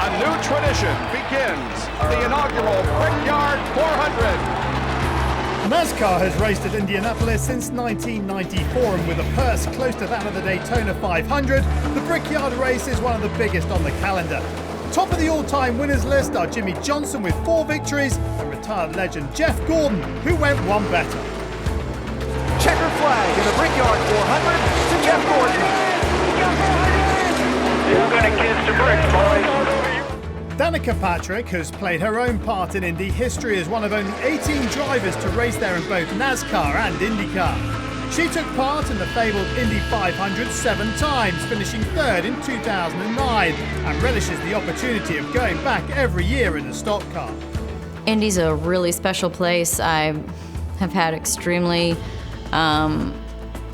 A new tradition begins, the inaugural Brickyard 400. NASCAR has raced at Indianapolis since 1994, and with a purse close to that of the Daytona 500, the Brickyard race is one of the biggest on the calendar. Top of the all-time winners list are Jimmy Johnson with 4 victories and retired legend Jeff Gordon, who went one better. Checkered flag in the Brickyard 400 to Jeff Gordon. We're going to kiss the bricks, boys. Danica Patrick has played her own part in Indy history as one of only 18 drivers to race there in both NASCAR and IndyCar. She took part in the fabled Indy 500 7 times, finishing 3rd in 2009, and relishes the opportunity of going back every year in a stock car. Indy's a really special place. I have had extremely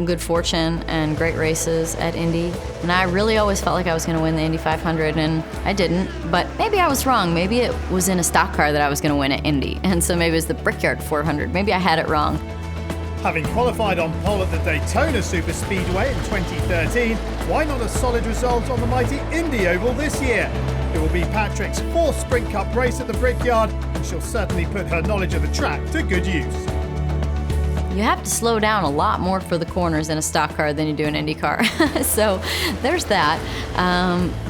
good fortune and great races at Indy, and I really always felt like I was going to win the Indy 500, and I didn't, but maybe I was wrong. Maybe it was in a stock car that I was going to win at Indy, and so maybe it was the Brickyard 400. Maybe I had it wrong. Having qualified on pole at the Daytona Super Speedway in 2013, why not a solid result on the mighty Indy Oval this year? It will be Patrick's 4th Sprint Cup race at the Brickyard, and she'll certainly put her knowledge of the track to good use. You have to slow down a lot more for the corners in a stock car than you do in IndyCar. So there's that.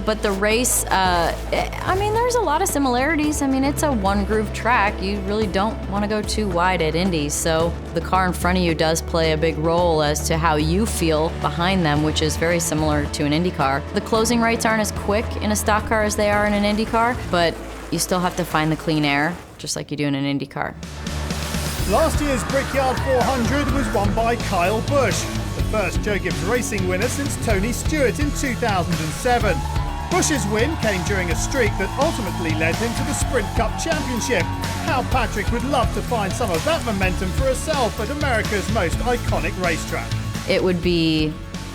But the race, I mean, there's a lot of similarities. I mean, it's a one-groove track. You really don't want to go too wide at Indy. So the car in front of you does play a big role as to how you feel behind them, which is very similar to an IndyCar. The closing rates aren't as quick in a stock car as they are in an IndyCar, but you still have to find the clean air, just like you do in an IndyCar. Last year's Brickyard 400 was won by Kyle Busch, the first Joe Gibbs Racing winner since Tony Stewart in 2007. Busch's win came during a streak that ultimately led him to the Sprint Cup Championship. How Patrick would love to find some of that momentum for herself at America's most iconic racetrack. It would be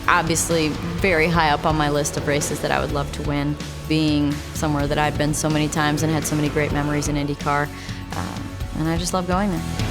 obviously very high up on my list of races that I would love to win, being somewhere that I've been so many times and had so many great memories in IndyCar, and I just love going there.